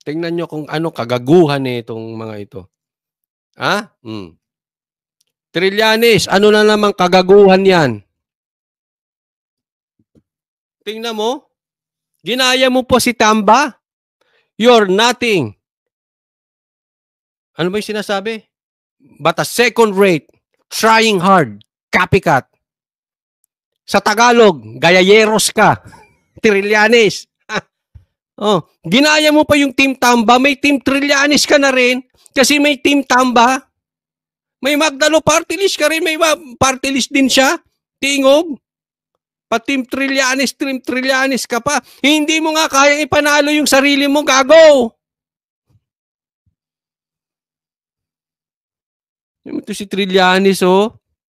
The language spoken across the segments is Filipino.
Tingnan nyo kung ano kagaguhan itong mga ito. Ha? Trillanes, ano na naman kagaguhan yan? Tingnan mo. Ginaya mo po si Tamba. You're nothing. Ano ba yung sinasabi? But a second rate, trying hard, copycat. Sa Tagalog, gayayeros ka. Trillanes. Ginaya mo pa yung Team Tamba, may Team Trillanes ka na rin kasi may Team Tamba. May Magdalo party list ka rin, may party list din siya. Tingog. Pa Team Trillanes ka pa. Hindi mo nga kayang ipanalo yung sarili mo, gago. Ito si Trillanes,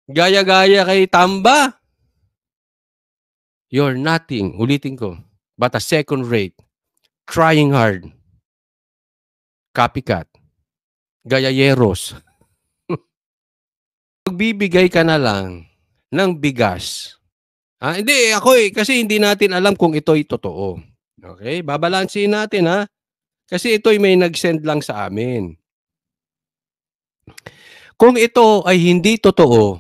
gaya-gaya kay Tamba. You're nothing, ulitin ko, but a second rate, trying hard, copycat, gayayeros. Magbibigay ka na lang ng bigas. Hindi, ako kasi hindi natin alam kung ito'y totoo. Okay? Babalansin natin, ha? Kasi ito'y may nag-send lang sa amin. Kung ito ay hindi totoo,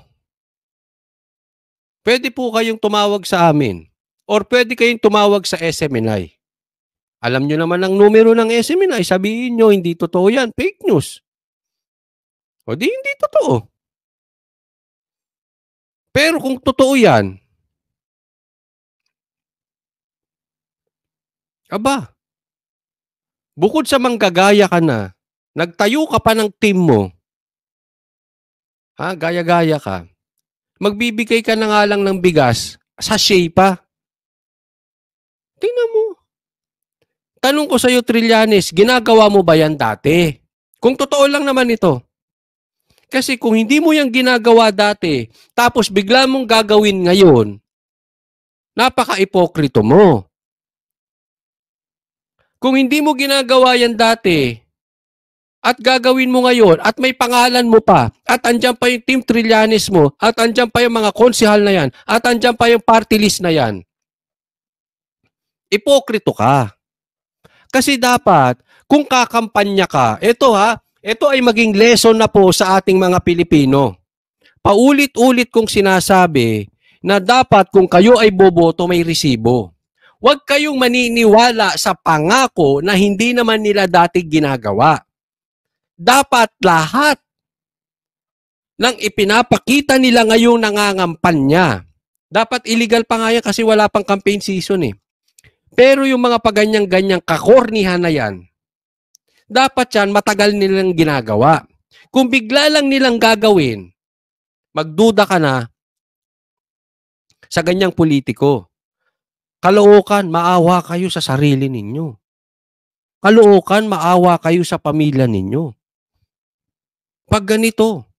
pwede po kayong tumawag sa amin or pwede kayong tumawag sa SMNI. Alam nyo naman ang numero ng SMNI, sabihin nyo, hindi totoo yan, fake news. O di hindi totoo. Pero kung totoo yan, aba, bukod sa manggagaya ka na, nagtayo ka pa ng team mo, gaya-gaya ka, magbibigay ka na nga lang ng bigas, sachet pa. Tingnan mo. Tanong ko sa'yo, Trillanes, ginagawa mo ba yan dati? Kung totoo lang naman ito. Kasi kung hindi mo yan ginagawa dati, tapos bigla mong gagawin ngayon, napaka-ipokrito mo. Kung hindi mo ginagawa yan dati, at gagawin mo ngayon, at may pangalan mo pa, at andyan pa yung Team Trillanes mo, at andyan pa yung mga konsihal na yan, at andyan pa yung party list na yan, ipokrito ka. Kasi dapat, kung kakampanya ka, ito ay maging lesson na po sa ating mga Pilipino. Paulit-ulit kong sinasabi na dapat kung kayo ay boboto, may resibo. Huwag kayong maniniwala sa pangako na hindi naman nila dati ginagawa. Dapat lahat ng ipinapakita nila ngayong nangangampanya. Dapat illegal pa nga yan kasi wala pang campaign season eh. Pero yung mga paganyang-ganyang kakornihan na yan, dapat yan matagal nilang ginagawa. Kung bigla lang nilang gagawin, magduda ka na sa ganyang politiko. Kalookan, maawa kayo sa sarili ninyo. Kalookan, maawa kayo sa pamilya ninyo. Pag ganito,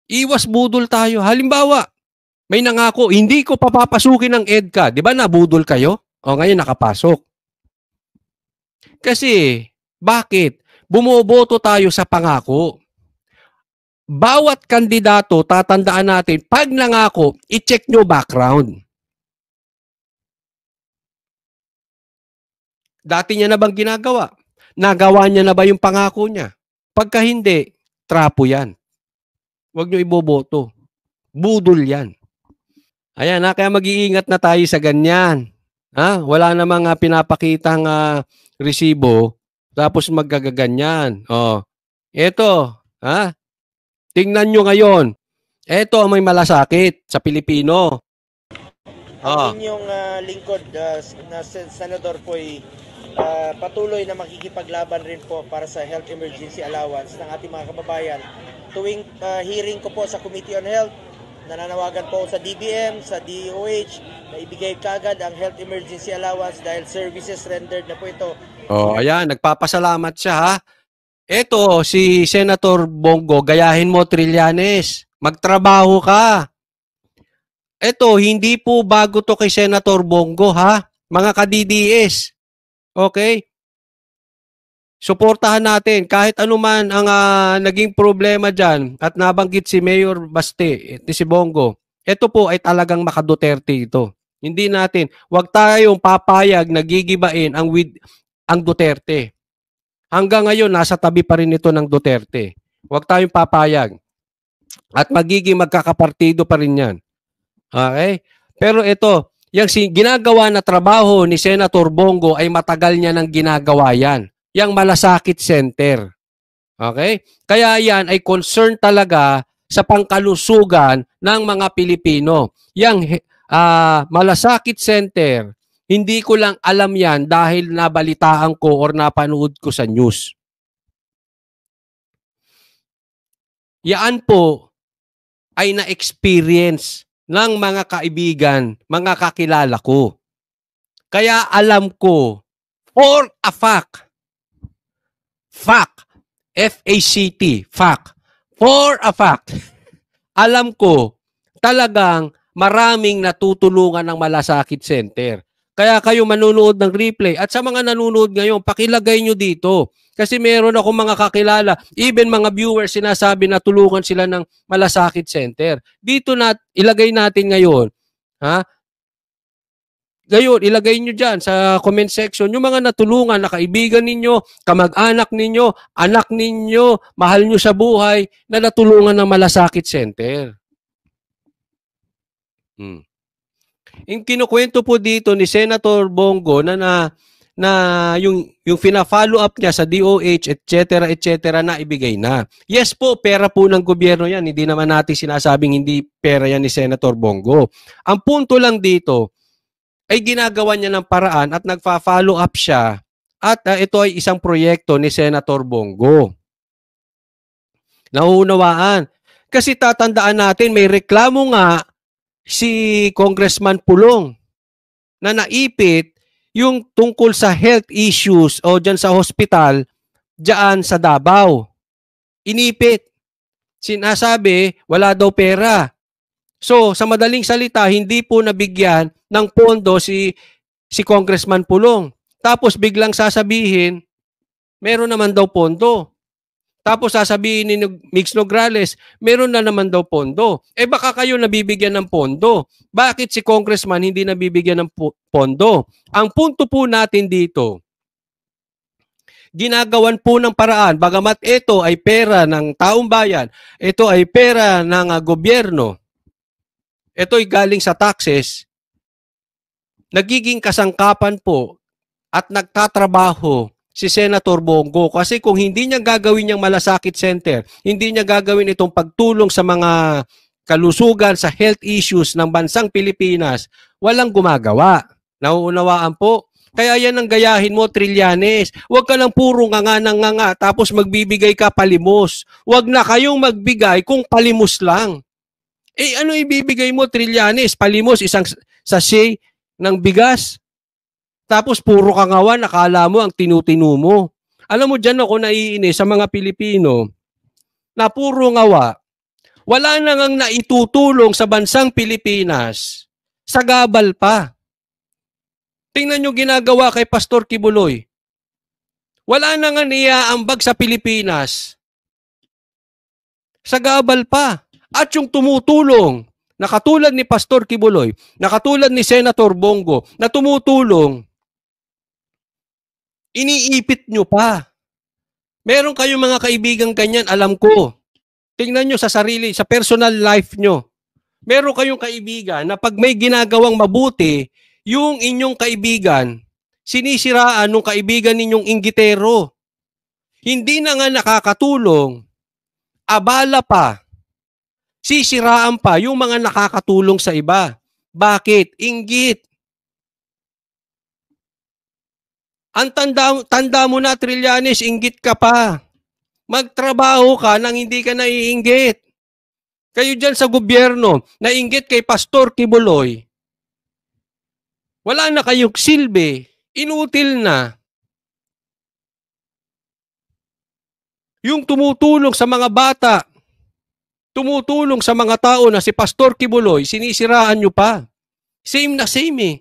iwas budol tayo. Halimbawa, may nangako, hindi ko papapasukin ng EDCA. Di ba nabudol kayo? O ngayon nakapasok. Kasi, bakit? Bumoboto tayo sa pangako. Bawat kandidato, tatandaan natin, pag nangako, i-check nyo background. Dati niya na bang ginagawa? Nagawa niya na ba yung pangako niya? Pagka hindi, trapo yan. Huwag nyo iboboto. Budol yan. Ayan, kaya mag-iingat na tayo sa ganyan. Wala namang pinapakitang resibo, tapos magagaganyan. Eto, tingnan nyo ngayon. Eto ang may malasakit sa Pilipino. Ang inyong lingkod na Senador po ay patuloy na makikipaglaban rin po para sa health emergency allowance ng ating mga kababayan. Tuwing hearing ko po sa Committee on Health, nananawagan po sa DBM, sa DOH, na ibigay kagad ang health emergency allowance dahil services rendered na po ito. Ayan, nagpapasalamat siya Eto, si Senator Bongo, gayahin mo, Trillanes. Magtrabaho ka. Eto, hindi po bago to kay Senator Bongo, mga ka-DDS. Okay? Suportahan natin kahit anuman ang naging problema dyan at nabanggit si Mayor Baste, si Bongo. Ito po ay talagang maka-Duterte ito. Hindi natin, wag tayong papayag na gigibain ang Duterte. Hanggang ngayon, nasa tabi pa rin ito ng Duterte. Huwag tayong papayag. At magiging magkakapartido pa rin yan. Okay? Pero ito, yung ginagawa na trabaho ni Senator Bongo ay matagal niya nang ginagawa yan. Yang Malasakit Center. Okay? Kaya yan ay concern talaga sa pangkalusugan ng mga Pilipino. Yang Malasakit Center, hindi ko lang alam yan dahil nabalitaan ko or napanood ko sa news. Yan po ay na-experience ng mga kaibigan, mga kakilala ko. Kaya alam ko for a fact, F-A-C-T, fact, for a fact, alam ko talagang maraming natutulungan ng Malasakit Center. Kaya kayo manunood ng replay at sa mga nanonood ngayon, pakilagay nyo dito. Kasi meron ako mga kakilala, even mga viewers sinasabi na tulungan sila ng Malasakit Center. Dito ilagay natin ngayon, ha? Ngayon, ilagay nyo dyan sa comment section yung mga natulungan na kaibigan ninyo, kamag-anak ninyo, anak ninyo, mahal nyo sa buhay na natulungan ng Malasakit Center. Yung kinukwento po dito ni Senator Bongo na yung fina-follow up niya sa DOH, etc. na ibigay na. Yes po, pera po ng gobyerno yan. Hindi naman natin sinasabing hindi pera yan ni Senator Bongo. Ang punto lang dito ay ginagawa niya ng paraan at nagfa-follow up siya at ito ay isang proyekto ni Senator Bongo. Nauunawaan. Kasi tatandaan natin, may reklamo nga si Congressman Pulong na naipit yung tungkol sa health issues o dyan sa hospital dyan sa Davao. Inipit. Sinasabi, wala daw pera. So, sa madaling salita, hindi po nabigyan ng pondo si Congressman Pulong. Tapos biglang sasabihin, meron naman daw pondo. Tapos sasabihin ni Mix Nograles, meron na naman daw pondo. Eh baka kayo nabibigyan ng pondo. Bakit si Congressman hindi nabibigyan ng pondo? Ang punto po natin dito, ginagawan po ng paraan, bagamat ito ay pera ng taong bayan, ito ay pera ng gobyerno, ito ay galing sa taxes, nagiging kasangkapan po at nagtatrabaho si Senator Bongo. Kasi kung hindi niya gagawin yung Malasakit Center, hindi niya gagawin itong pagtulong sa mga kalusugan, sa health issues ng bansang Pilipinas, walang gumagawa. Nauunawaan po? Kaya yan ang gayahin mo, Trillanes. Huwag ka lang puro nga tapos magbibigay ka palimos. Huwag na kayong magbigay kung palimos lang. Eh ano ibibigay mo, Trillanes? Palimos, isang sachet ng bigas. Tapos puro kangawan, nakala mo ang tinutinu mo. Alam mo dyan ako naiinis sa mga Pilipino na puro ngawa. Wala na ngang naitutulong sa bansang Pilipinas. Sagabal pa. Tingnan nyo ginagawa kay Pastor Kibuloy. Wala na nga niyaambag sa Pilipinas. Sagabal pa. At yung tumutulong, na katulad ni Pastor Kibuloy, na katulad ni Senator Bongo, na tumutulong, iniipit nyo pa. Meron kayong mga kaibigan ganyan, alam ko. Tingnan nyo sa sarili, sa personal life nyo. Meron kayong kaibigan na pag may ginagawang mabuti, yung inyong kaibigan, sinisiraan ng kaibigan ninyong inggitero. Hindi na nga nakakatulong, abala pa, sisiraan pa yung mga nakakatulong sa iba. Bakit? Inggit. Ang tanda mo na, Trillanes, inggit ka pa. Magtrabaho ka nang hindi ka naiinggit. Kayo dyan sa gobyerno, nainggit kay Pastor Kibuloy. Wala na kayong silbi. Inutil na. Yung tumutulong sa mga bata, tumutulong sa mga tao na si Pastor Kibuloy, sinisiraan nyo pa. Same na same eh.